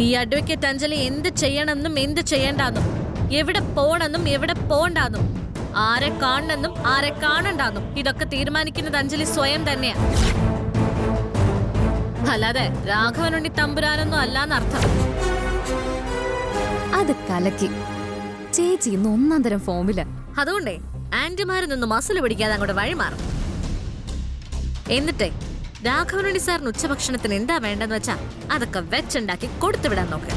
ഈ അഡ്വക്കേറ്റ് അഞ്ജലി എന്ത് ചെയ്യണമെന്നും എന്ത് ചെയ്യണ്ടെന്നും, എവിടെ പോണെന്നും എവിടെ പോണ്ടാന്നും, ആരെ കാണണമെന്നും ആരെ കാണണ്ടാന്നും ഇതൊക്കെ തീരുമാനിക്കുന്നത് അഞ്ജലി സ്വയം തന്നെയാ. അല്ലാതെ രാഘവനുണ്ണി തമ്പുരാനൊന്നും അല്ലാന്നർത്ഥം. അത് കലക്കി. ചേച്ചി ഇന്ന് ഒന്നാം തരം ഫോമില്. അതുകൊണ്ടേ ആന്റിമാരിൽ നിന്ന് മസിൽ പിടിക്കാതെ അങ്ങോട്ട് വഴിമാറും. എന്നിട്ടേ രാഘവനുണ്ണി സാറിന് ഉച്ചഭക്ഷണത്തിന് എന്താ വേണ്ടെന്ന് വെച്ചാ അതൊക്കെ വെച്ചുണ്ടാക്കി കൊടുത്തുവിടാൻ നോക്ക്.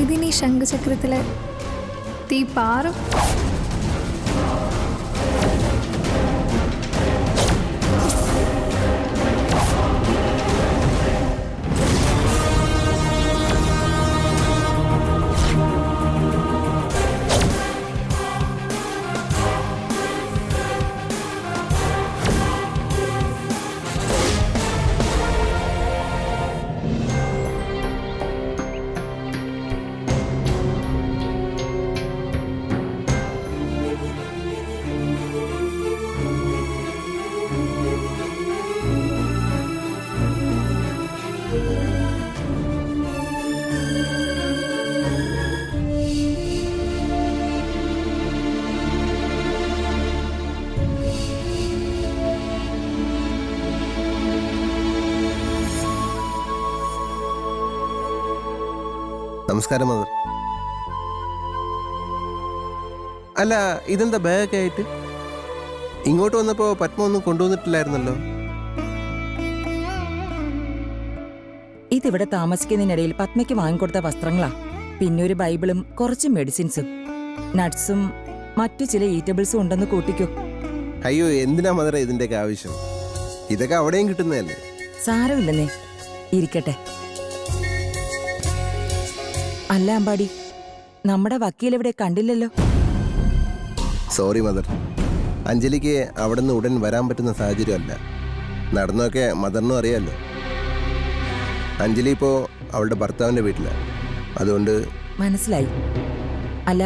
ഇതിനി ശംഖചക്രത്തിലെ തീ പാറും. നമസ്കാരം മദർ. അല്ല, ഇതെന്താ ബാഗൊക്കെ ആയിട്ട്? ഇങ്ങോട്ട് വന്നപ്പോൾ പത്മ ഒന്നും കൊണ്ടുവന്നിട്ടില്ലായിരുന്നല്ലോ. ഇതിവിടെ താമസിക്കുന്നതിനിടയിൽ പത്മയ്ക്ക് വാങ്ങിക്കൊടുത്ത വസ്ത്രങ്ങളാ. പിന്നെ ഒരു ബൈബിളും കുറച്ച് മെഡിസിൻസും നട്ട്സും മറ്റു ചില ഈറ്റബിൾസും ഉണ്ടെന്ന് കൂട്ടിക്കോ. അയ്യോ, എന്തിനാ മദറെ ഇതിൻ്റെയൊക്കെ ആവശ്യം? ഇതൊക്കെ അവിടെയും കിട്ടുന്നതല്ലേ. സാരമില്ലെന്നേ, ഇരിക്കട്ടെ. അല്ല അമ്പാടി, നമ്മുടെ വക്കീലെവിടെ കണ്ടില്ലല്ലോ? സോറി മദർ, അഞ്ജലിക്ക് അവിടെ നിന്ന് ഉടൻ വരാൻ പറ്റുന്ന സാഹചര്യമല്ല. നടന്നൊക്കെ മദറിനും അറിയാമല്ലോ. അഞ്ജലി ഇപ്പോൾ അവളുടെ ഭർത്താവിൻ്റെ വീട്ടിലാണ്. അതുകൊണ്ട് മനസ്സിലായി. അല്ല,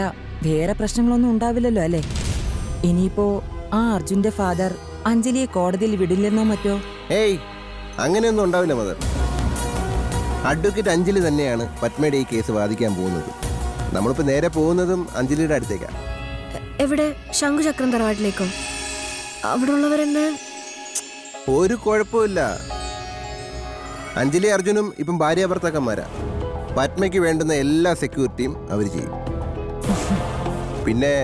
വേറെ പ്രശ്നങ്ങളൊന്നും ഉണ്ടാവില്ലല്ലോ അല്ലേ? ഇനിയിപ്പോ ആ അർജുന്റെ ഫാദർ അഞ്ജലിയെ കോടതിയിൽ വിടില്ലെന്നോ മറ്റോ? ഏയ്, അങ്ങനെയൊന്നും ഉണ്ടാവില്ല മദർ. അഡ്വക്കേറ്റ് അഞ്ജലി തന്നെയാണ് പത്മയുടെ ഈ കേസ് വാദിക്കാൻ പോകുന്നത്. നമ്മളിപ്പോൾ നേരെ പോകുന്നതും അഞ്ജലിയുടെ അടുത്തേക്കാണ്. എവിടെ? ശംഖുചക്രം തറവാട്ടിലേക്കോ? അവിടെ ഉള്ളവരെന്നെ ഒരു കുഴപ്പമില്ല. അഞ്ജലി അർജുനും ഇപ്പം ഭാര്യാഭർത്താക്കന്മാരാ. പത്മയ്ക്ക് വേണ്ടുന്ന എല്ലാ സെക്യൂരിറ്റിയും അവർ ചെയ്യും. പിന്നെ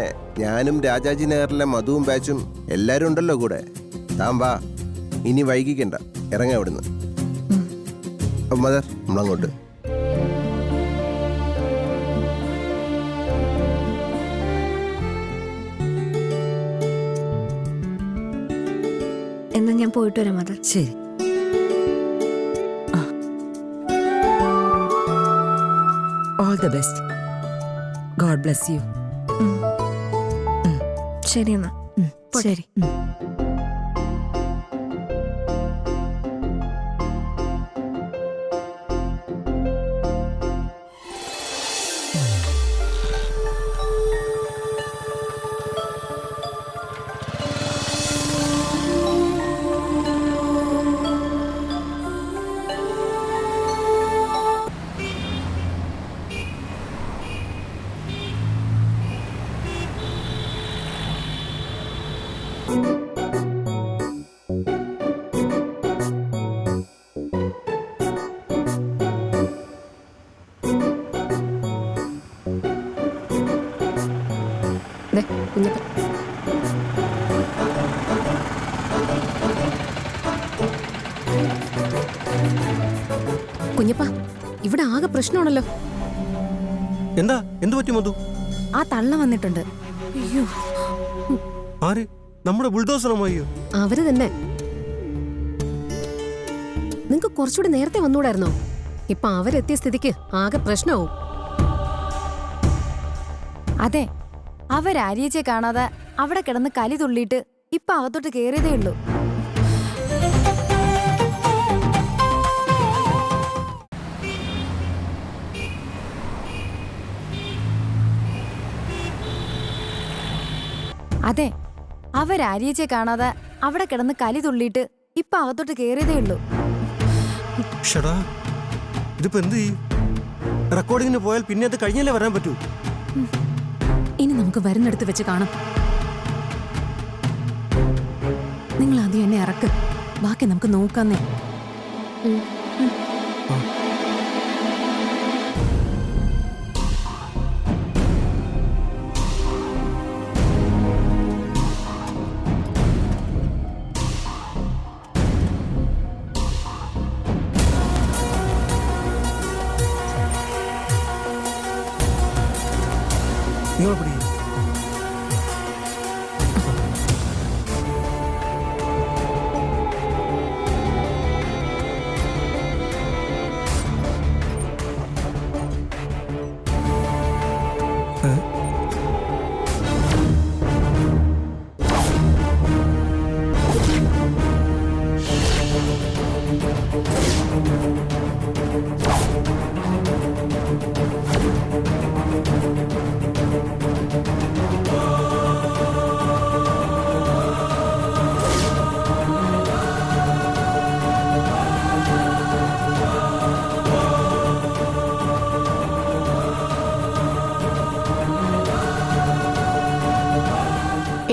ഞാനും രാജാജി നഗറിലെ മധുവും ബാച്ചും എല്ലാവരും ഉണ്ടല്ലോ കൂടെ. താൻ വാ, ഇനി വൈകിക്കണ്ട, ഇറങ്ങാം ഇവിടുന്ന്. മദർ, നമ്മളങ്ങോട്ട്. എന്നാ ഞാൻ പോയിട്ട് വരാം മദർ. ശരി. All the best. God bless you. ശരി എന്നാ. ശരി. കുഞ്ഞപ്പ, ഇവിടെ ആകെ പ്രശ്നമാണല്ലോ. എന്താ? എന്തു പറ്റി മധു? ആ തള്ള വന്നിട്ടുണ്ട്. അയ്യോ, ആര്? നമ്മുടെ ബുൾഡോസറോ? അയ്യോ, അവര് തന്നെ. നിങ്ങക്ക് കുറച്ചുകൂടി നേരത്തെ വന്നൂടായിരുന്നോ? ഇപ്പൊ അവരെത്തിയ സ്ഥിതിക്ക് ആകെ പ്രശ്നവും. അതെ, അവരാര്യച്ചെ കാണാതെ അവിടെ കിടന്ന് കലി തുള്ളിയിട്ട് ഇപ്പൊ അകത്തോട്ട് കേറിയതേ ഉള്ളൂ. അതെ, അവരാര്യച്ചെ കാണാതെ അവിടെ കിടന്ന് കലി തുള്ളിയിട്ട് ഇപ്പൊ അകത്തോട്ട് കേറിയതേ ഉള്ളൂ. ഷടാ, ഇതിപ്പോ എന്ത് ചെയ്യും? റെക്കോർഡിങ്ങിന് പോയാൽ പിന്നെ അത് കഴിഞ്ഞല്ലേ വരാൻ പറ്റൂ. ഇനി നമുക്ക് വരുന്നിടത്ത് വെച്ച് കാണാം. നിങ്ങൾ ആദ്യം എന്നെ ഇറക്ക്, ബാക്കി നമുക്ക് നോക്കാന്നേ. നിങ്ങൾ പിടി.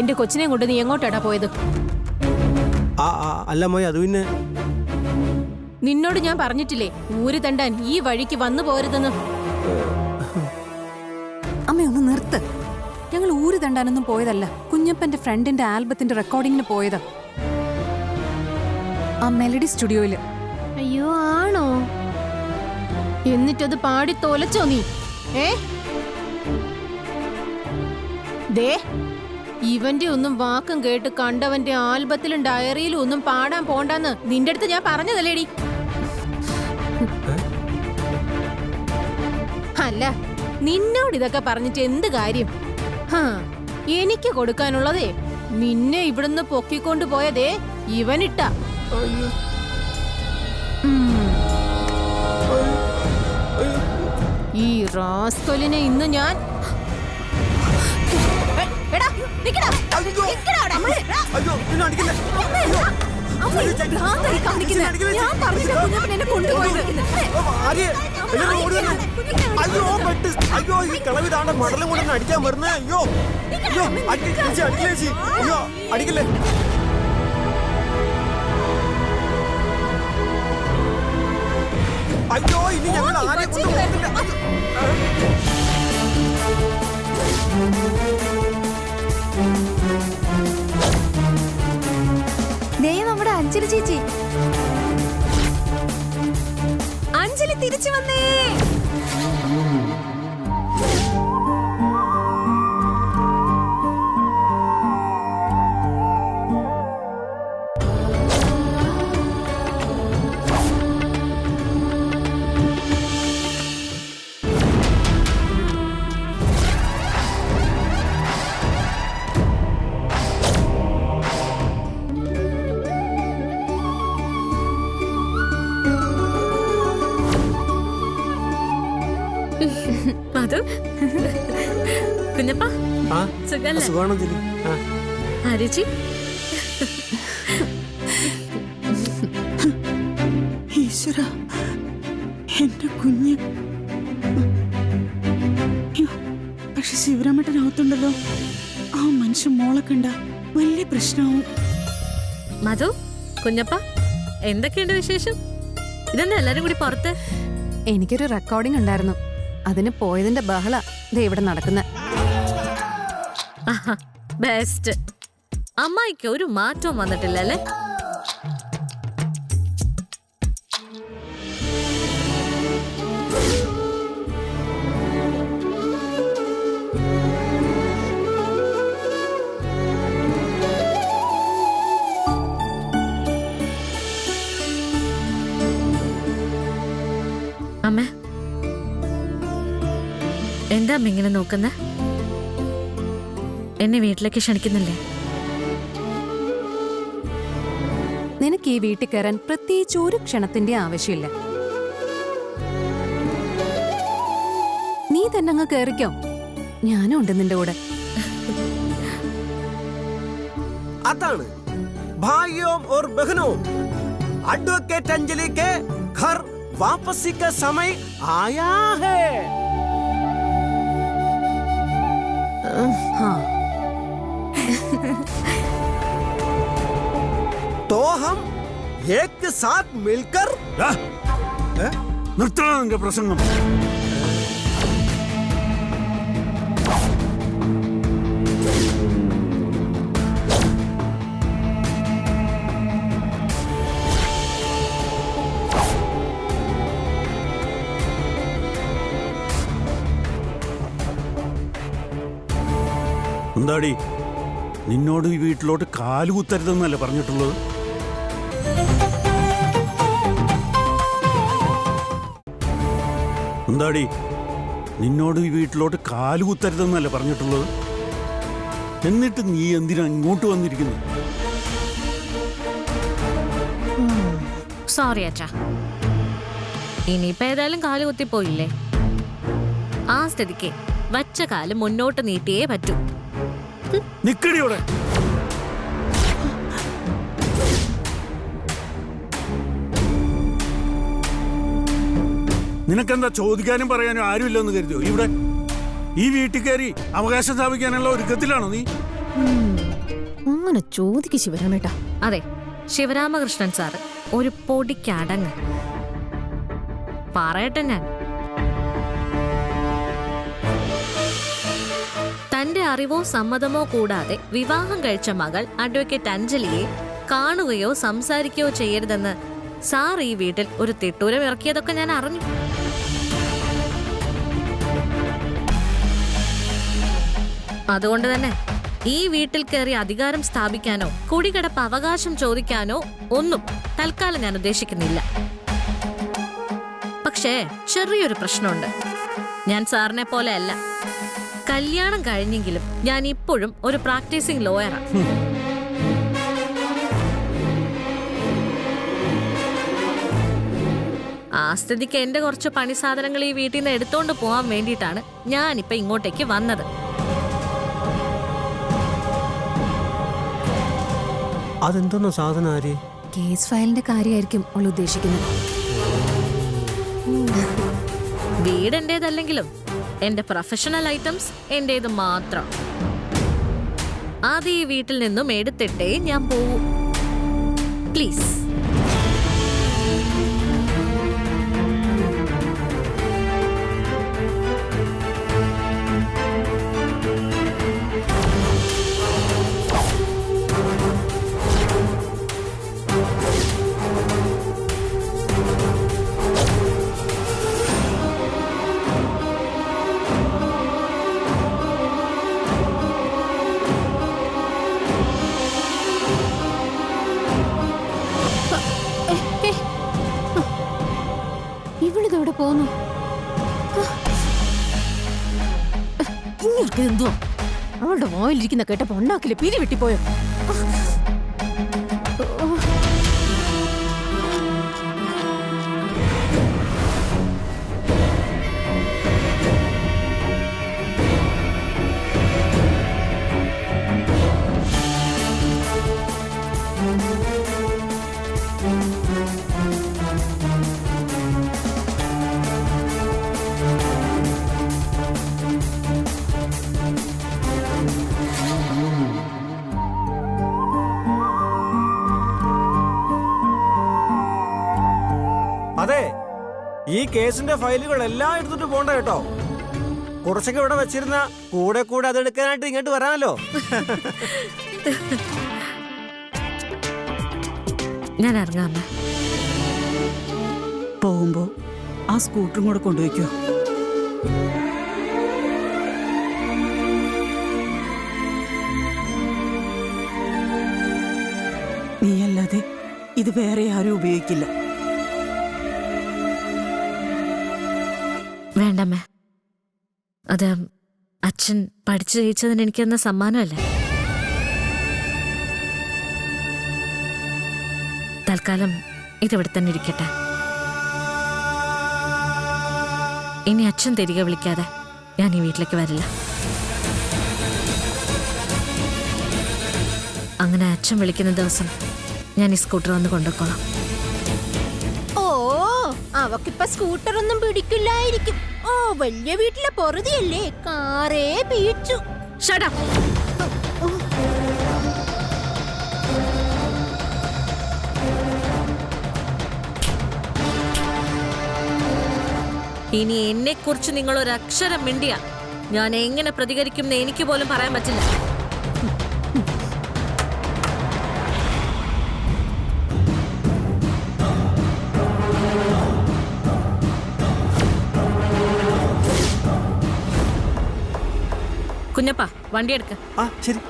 എന്റെ കൊച്ചിനെ കൊണ്ട് നീ എങ്ങോട്ടാടാ പോയത്? അല്ല മോയെ, അത് പിന്നെ നിന്നോട് ഞാൻ പറഞ്ഞിട്ടില്ലേ ഊര് തണ്ടാൻ ഈ വഴിക്ക് വന്നു പോരുതെന്ന്. അമ്മയൊന്ന് നിർത്ത്. ഞങ്ങൾ ഊര് തണ്ടാനൊന്നും പോയതല്ല, കുഞ്ഞപ്പന്റെ ഫ്രണ്ടിന്റെ ആൽബത്തിന്റെ റെക്കോർഡിങ്ങിന് പോയത്. ആ മെലഡി സ്റ്റുഡിയോയില്. അയ്യോ, ആണോ? എന്നിട്ടത് പാടി തോലച്ചോ നീ? ദേ, ഇവന്റെ ഒന്നും വാക്കും കേട്ട് കണ്ടവന്റെ ആൽബത്തിലും ഡയറിയിലും ഒന്നും പാടാൻ പോണ്ടാന്ന് നിന്റെ അടുത്ത് ഞാൻ പറഞ്ഞതല്ലേടി? അല്ല, നിന്നോട് ഇതൊക്കെ പറഞ്ഞിട്ട് എന്ത് കാര്യം? എനിക്ക് കൊടുക്കാനുള്ളതേ നിന്നെ ഇവിടുന്ന് പൊക്കിക്കൊണ്ടു പോയതേ ഇവനിട്ട. ഈ റാസ്കലിനെ ഇന്ന് ഞാൻ മടലും കൊണ്ടൊന്ന് അടിക്കാൻ വരുന്നേ. അയ്യോ അയ്യോ, അയ്യോ അടിക്കല്ലേ. അയ്യോ, ഇനി ഞങ്ങൾ ആരെ കൊണ്ട് പോകുന്നില്ല. നമ്മുടെ അഞ്ജലി ചേച്ചി. അഞ്ജലി തിരിച്ചു വന്നേ. കുഞ്ഞപ്പ, സുഖല്ലേ? ആര്യച്ചി, ഈശ്വര, എന്റെ കുഞ്ഞ്. പക്ഷെ ശിവരാമേട്ടനകത്തുണ്ടല്ലോ, ആ മനുഷ്യൻ മോളെ കണ്ട വലിയ പ്രശ്നമാവും. മധു, കുഞ്ഞപ്പ, എന്തൊക്കെയുണ്ട് വിശേഷം? ഇതെന്താ എല്ലാരും കൂടി പുറത്ത്? എനിക്കൊരു റെക്കോർഡിംഗ് ഉണ്ടായിരുന്നു, അതിന് പോയതിന്റെ ബഹള ഇവിടെ നടക്കുന്ന. ബെസ്റ്റ്. അമ്മായിക്ക് ഒരു മാറ്റവും വന്നിട്ടില്ലല്ലേ? എന്താ അമ്മ ഇങ്ങനെ നോക്കുന്നേ? എന്നെ വീട്ടിലേക്ക് ക്ഷണിക്കുന്നില്ലേ? നിനക്ക് ഈ വീട്ടിൽ കയറാൻ പ്രത്യേകിച്ച് ഒരു ക്ഷണത്തിന്റെ ആവശ്യമില്ല. നീ തന്നെ അങ്ങ് കയറിക്കോ, ഞാനും ഉണ്ട് നിന്റെ കൂടെ. അതാണ് ഭായിയോം और बहनों, एडवोकेट अंजलि के घर वापसी का समय आया है. हाँ, तो हम एक साथ मिलकर നിർത്തണം പ്രസംഗം. എന്താടി, നിന്നോട് ഈ വീട്ടിലോട്ട് കാലുകുത്തരുതെന്നല്ലേ പറഞ്ഞിട്ടുള്ളത്? എന്താടി, നിന്നോട് ഈ വീട്ടിലോട്ട് കാലുകുത്തരുതെന്നല്ലേ പറഞ്ഞിട്ടുള്ളത്? എന്നിട്ട് നീ എന്തിനാ ഇങ്ങോട്ട് വന്നിരിക്കുന്നു? സോറി അച്ഛാ, ഇനിയിപ്പോ ഏതായാലും കാല് കുത്തിപ്പോയില്ലേ, ആ സ്ഥിതിക്ക് വച്ച കാല് മുന്നോട്ട് നീട്ടിയേ പറ്റൂ. നിക്കടിയോടെ. നിനക്കെന്താ ചോദിക്കാനും പറയാനും ആരുമില്ലെന്ന് കരുതിയോ? ഇവിടെ ഈ വീട്ടിൽ കയറി അവകാശം സ്ഥാപിക്കാനുള്ള ഒരുക്കത്തിലാണോ നീ? അങ്ങനെ ചോദിക്ക് ശിവരാമേട്ടാ. അതെ, ശിവരാമകൃഷ്ണൻ സാറ് ഒരു പൊടിക്കടങ്ങ്. പറയട്ടെ ഞാൻ, തന്റെ അറിവോ സമ്മതമോ കൂടാതെ വിവാഹം കഴിച്ച മകൾ അഡ്വക്കേറ്റ് അഞ്ജലിയെ കാണുകയോ സംസാരിക്കുകയോ ചെയ്യരുതെന്ന് സാർ ഈ വീട്ടിൽ ഒരു തിട്ടൂരം ഇറക്കിയതൊക്കെ ഞാൻ അറിഞ്ഞു. അതുകൊണ്ട് തന്നെ ഈ വീട്ടിൽ കയറി അധികാരം സ്ഥാപിക്കാനോ കുടികിടപ്പ് അവകാശം ചോദിക്കാനോ ഒന്നും തൽക്കാലം ഞാൻ ഉദ്ദേശിക്കുന്നില്ല. പക്ഷേ ചെറിയൊരു പ്രശ്നമുണ്ട്. ഞാൻ സാറിനെ പോലെ അല്ല. കല്യാണം കഴിഞ്ഞെങ്കിലും ഞാൻ ഇപ്പോഴും ഒരു പ്രാക്ടീസിംഗ് ലോയറാണ്. ആ സ്ഥിതിക്ക് എന്റെ കുറച്ച് പണി സാധനങ്ങൾ ഈ വീട്ടിൽ നിന്ന് എടുത്തോണ്ട് പോകാൻ വേണ്ടിയിട്ടാണ് ഞാനിപ്പോ ഇങ്ങോട്ടേക്ക് വന്നത്. അതെന്തോന്നോ സാധനം ആര്? കേസ് ഫയലിന്റെ കാര്യമായിരിക്കും അവൾ ഉദ്ദേശിക്കുന്നത്. വീട് എന്റേതല്ലെങ്കിലും എന്റെ പ്രൊഫഷണൽ ഐറ്റംസ് എന്റേത് മാത്രം. അത് ഈ വീട്ടിൽ നിന്നും എടുത്തിട്ടേ ഞാൻ പോവൂ. പ്ലീസ്. ഇവളിതെവിടെ പോന്നു? എന്തോ അവളുടെ വായിലിരിക്കുന്ന കേട്ടപ്പോ ഉണ്ടാക്കില്ല, പിരി വെട്ടിപ്പോയോ? അതെ, ഈ കേസിന്റെ ഫയലുകൾ എല്ലാം എടുത്തിട്ട് പോണ്ട കേട്ടോ. കുറച്ചൊക്കെ ഇവിടെ വെച്ചിരുന്ന കൂടെ കൂടെ അതെടുക്കാനായിട്ട് ഇങ്ങോട്ട് വരാമല്ലോ. ഞാൻ ഇറങ്ങാം. പോകുമ്പോ ആ സ്കൂട്ടറും കൂടെ കൊണ്ടുവയ്ക്കോ. നീയല്ലാതെ ഇത് വേറെ ആരും ഉപയോഗിക്കില്ല. വേണ്ടമ്മേ, അത് അച്ഛൻ പഠിച്ചു ജയിച്ചതിന് എനിക്ക് തന്ന സമ്മാനമല്ലേ. തൽക്കാലം ഇതിവിടെ തന്നെ ഇരിക്കട്ടെ. ഇനി അച്ഛൻ തിരികെ വിളിക്കാതെ ഞാൻ ഈ വീട്ടിലേക്ക് വരില്ല. അങ്ങനെ അച്ഛൻ വിളിക്കുന്ന ദിവസം ഞാൻ ഈ സ്കൂട്ടർ വന്ന് കൊണ്ടുപോയിക്കോളാം. ഓ അവക്കിപ്പ സ്കൂട്ടർ ഒന്നും പിടിക്കില്ലായിരിക്കും. ഓ വലിയ വീട്ടിലെ പൊറുതിയല്ലേ, കാറേ പീച്ചു. Shut up. ഇനി എന്നെ കുറിച്ച് നിങ്ങൾ ഒരു അക്ഷരം മിണ്ടിയ ഞാൻ എങ്ങനെ പ്രതികരിക്കും എന്ന് എനിക്ക് പോലും പറയാൻ പറ്റില്ല. കുഞ്ഞപ്പ വണ്ടി എടുക്ക. ആ ശരി.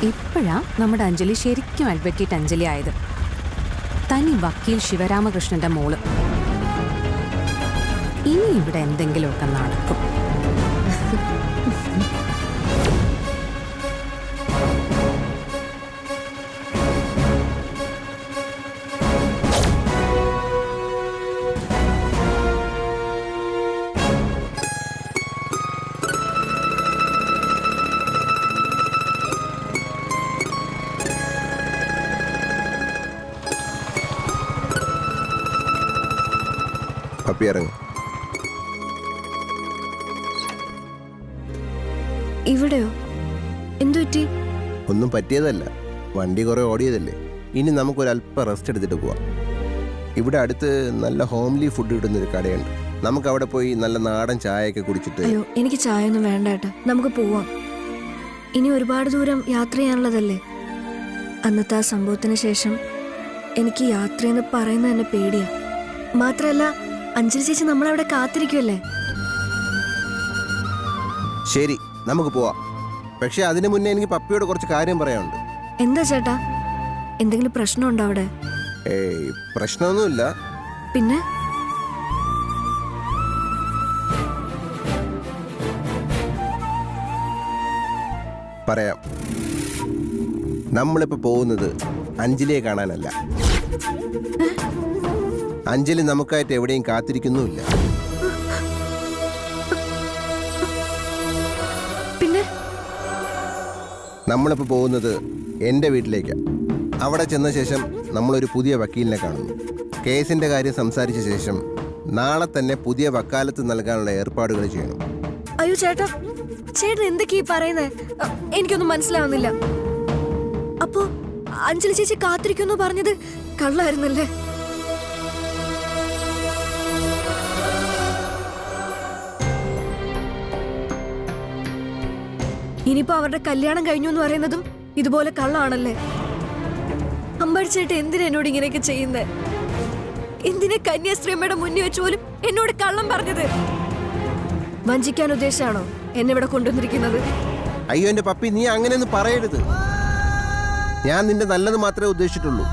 ഇപ്പോഴാ നമ്മുടെ അഞ്ജലി ശരിക്കും അഡ്വക്കേറ്റ് അഞ്ജലി ആയത്. തനി വക്കീൽ ശിവരാമകൃഷ്ണന്റെ മോള്. ഇനി ഇവിടെ എന്തെങ്കിലുമൊക്കെ നടക്കും. പപ്പി ഇറങ്ങും. ഇവിടെയോ? എന്തു പറ്റി? ഒന്നും പറ്റിയതല്ല, വണ്ടി കുറെ ഓടിയതല്ലേ. ഇനി നമുക്കൊരല്പം റെസ്റ്റ് എടുത്തിട്ട് പോവാം. ഇവിടെ അടുത്ത് നല്ല ഹോംലി ഫുഡ് കിട്ടുന്നൊരു കടയുണ്ട്. നമുക്ക് അവിടെ പോയി നല്ല നാടൻ ചായയൊക്കെ കുടിച്ചിട്ട്. അയ്യോ എനിക്ക് ചായ ഒന്നും വേണ്ട ഏട്ടാ, നമുക്ക് പോവാം. ഇനി ഒരുപാട് ദൂരം യാത്ര ചെയ്യാനുള്ളതല്ലേ. അന്നത്തെ ആ സംഭവത്തിന് ശേഷം എനിക്ക് യാത്രയെന്ന് പറയുന്നത് തന്നെ പേടിയാ. മാത്രല്ല അഞ്ജലി ചേച്ചി നമ്മളവിടെ കാത്തിരിക്കുമല്ലേ. ശരി, നമുക്ക് പോവാം. പക്ഷെ അതിനു മുന്നേ എനിക്ക് പപ്പിയോട് കുറച്ച് കാര്യം പറയാനുണ്ട്. എന്താ ചേട്ടാ, എന്തെങ്കിലും പ്രശ്നമുണ്ടോ അവിടെ? ഏയ് പ്രശ്നമൊന്നുമില്ല. പിന്നെ പറയാം. നമ്മളിപ്പോ പോകുന്നത് അഞ്ജലിയെ കാണാനല്ല. അഞ്ജലി നമുക്കായിട്ട് എവിടെയും കാത്തിരിക്കുന്നുമില്ല. പിന്നെ നമ്മളിപ്പോ പോകുന്നത് എൻ്റെ വീട്ടിലേക്കാണ്. അവിടെ ചെന്ന ശേഷം നമ്മളൊരു പുതിയ വക്കീലിനെ കാണുന്നു. കേസിന്റെ കാര്യം സംസാരിച്ച ശേഷം നാളെ തന്നെ പുതിയ വക്കാലത്ത് നൽകാനുള്ള ഏർപ്പാടുകൾ ചെയ്യണം. അയ്യോ ചേട്ടാ, ചേട്ടൻ എന്തൊക്കെയാ പറയുന്നേ? എനിക്കൊന്നും മനസ്സിലാവുന്നില്ല. അപ്പോ അഞ്ജലി ചേച്ചി കാത്തിരിക്കുന്നു പറഞ്ഞത് കള്ളായിരുന്നല്ലേ? ഇനിയിപ്പോ അവരുടെ കല്യാണം കഴിഞ്ഞു എന്ന് പറയുന്നതും ഇതുപോലെ കള്ളാണല്ലേ? അമ്പടിച്ചേട്ട് എന്തിനാ എന്നോട് ഇങ്ങനെയൊക്കെ ചെയ്യുന്നേ? എന്തിനാ കന്യാസ്ത്രീയമ്മയുടെ മുന്നിൽ വെച്ച് പോലും എന്നോട് കള്ളം പറഞ്ഞത്? വഞ്ചിക്കാൻ ഉദ്ദേശിച്ചാണോ എന്നെ ഇവിടെ കൊണ്ടുവന്നിരിക്കുന്നത്? അയ്യോ എൻ്റെ പപ്പി, നീ അങ്ങനെയൊന്നും പറയരുത്. ഞാൻ നിന്റെ നല്ലത് മാത്രമേ ഉദ്ദേശിച്ചിട്ടുള്ളൂ.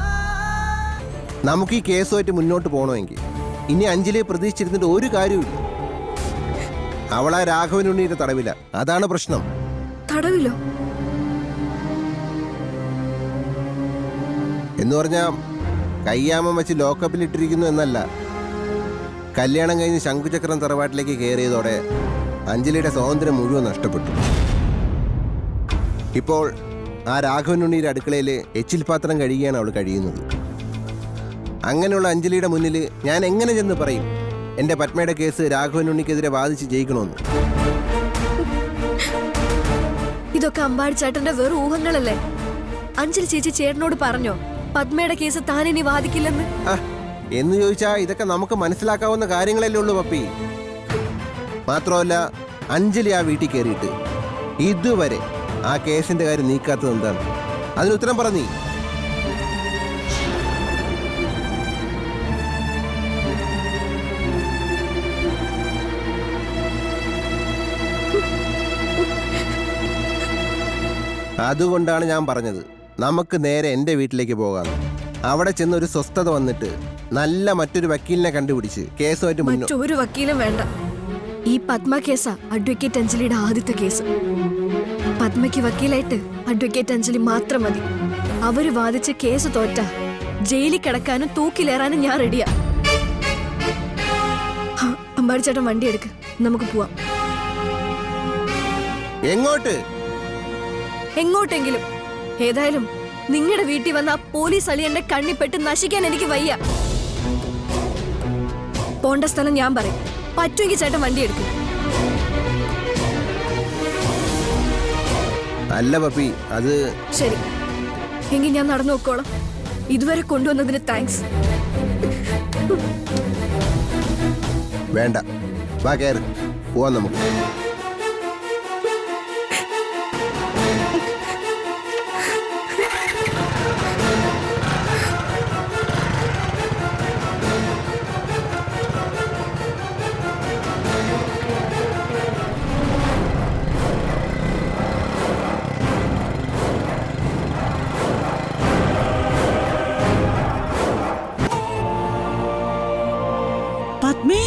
നമുക്ക് ഈ കേസുമായിട്ട് മുന്നോട്ട് പോകണമെങ്കിൽ ഇനി അഞ്ജലിയെ പ്രതീക്ഷിച്ചിരുന്നിട്ട് ഒരു കാര്യമില്ല. അവളാ രാഘവനുണ്ണിയുടെ തടവില. അതാണ് പ്രശ്നം. തടവിലോ? എന്ന് പറഞ്ഞാ കയ്യാമം വെച്ച് ലോക്കപ്പിൽ ഇട്ടിരിക്കുന്നു എന്നല്ല. കല്യാണം കഴിഞ്ഞ് ശംഖുചക്രം തറവാട്ടിലേക്ക് കയറിയതോടെ അഞ്ജലിയുടെ സ്വാതന്ത്ര്യം മുഴുവൻ നഷ്ടപ്പെട്ടു. ഇപ്പോൾ ആ രാഘവനുണ്ണിയുടെ അടുക്കളയിൽ എച്ചിൽ പാത്രം കഴുകിയാണ് അവൾ കഴിയുന്നത്. അങ്ങനെയുള്ള അഞ്ജലിയുടെ മുന്നിൽ ഞാൻ എങ്ങനെ ചെന്ന് പറയും എൻ്റെ പത്മയുടെ കേസ് രാഘവനുണ്ണിക്കെതിരെ വാദിച്ച് ജയിക്കണമെന്ന്? ഇതൊക്കെ അമ്പാടി ചേട്ടന്റെ വെറും ഊഹങ്ങളല്ലേ? അഞ്ജലി ചേച്ചി ചേട്ടനോട് പറഞ്ഞോ പത്മയുടെ കേസ് താൻ ഇനി വാദിക്കില്ലെന്ന്? എന്ന് ചോദിച്ചാ ഇതൊക്കെ നമുക്ക് മനസ്സിലാക്കാവുന്ന കാര്യങ്ങളല്ലേ ഉള്ളൂ പപ്പി. മാത്രമല്ല അഞ്ജലി ആ വീട്ടിൽ കയറിയിട്ട് ഇതുവരെ ആ കേസിന്റെ കാര്യം നീക്കാത്തത് എന്താണ്? അതിന് ഉത്തരം പറ നീ. അതുകൊണ്ടാണ് ഞാൻ പറഞ്ഞത് നമുക്ക് നേരെ എൻ്റെ വീട്ടിലേക്ക് പോകാം. അവിടെ ചെന്ന് ഒരു സ്വസ്ഥത വന്നിട്ട് നല്ല മറ്റൊരു വക്കീലിനെ കണ്ടുപിടിച്ച് കേസുമായിട്ട് മുന്നോട്ട്. മറ്റൊരു വക്കീലും വേണ്ട. ഈ പത്മ കേസാ അഡ്വക്കേറ്റ് അഞ്ജലിയുടെ ആദ്യത്തെ കേസ്. പത്മയ്ക്ക് വക്കീലായിട്ട് അഡ്വക്കേറ്റ് അഞ്ജലി മാത്രം മതി. അവര് വാദിച്ച് കേസ് തോറ്റ ജയിലിൽ കിടക്കാനും തൂക്കിലേറാനും ഞാൻ റെഡിയാ. അമ്പാടി ചേട്ടൻ വണ്ടി എടുക്ക്, നമുക്ക് പോവാം. എങ്ങോട്ട്? എങ്ങോട്ടെങ്കിലും. ഏതായാലും നിങ്ങളുടെ വീട്ടിൽ വന്ന ആ പോലീസ് അളിയന്റെ കണ്ണിപ്പെട്ട് നശിക്കാൻ എനിക്ക് വയ്യ. പോണ്ട സ്ഥലം ഞാൻ പറയും. പറ്റുമെങ്കിൽ ചേട്ടൻ വണ്ടി എടുക്കും. അല്ല പപ്പി, അത് ശരി, എങ്കിൽ ഞാൻ നടന്നു നോക്കോളാം. ഇതുവരെ കൊണ്ടുവന്നതിന് താങ്ക്സ്. വേണ്ട, വാ കയറ്, പോവാം നമുക്ക്. പത്മേ,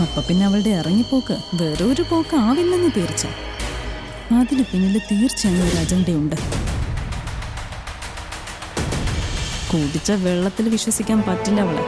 അപ്പൊ പിന്നെ അവളുടെ ഇറങ്ങിപ്പോക്ക് വേറെ ഒരു പോക്ക് ആവില്ലെന്ന് തീർച്ച. അതിന് പിന്നിൽ തീർച്ചയായും ഒരു അജണ്ടയുണ്ട്. കുടിച്ച വെള്ളത്തിൽ വിശ്വസിക്കാൻ പറ്റില്ല അവളെ.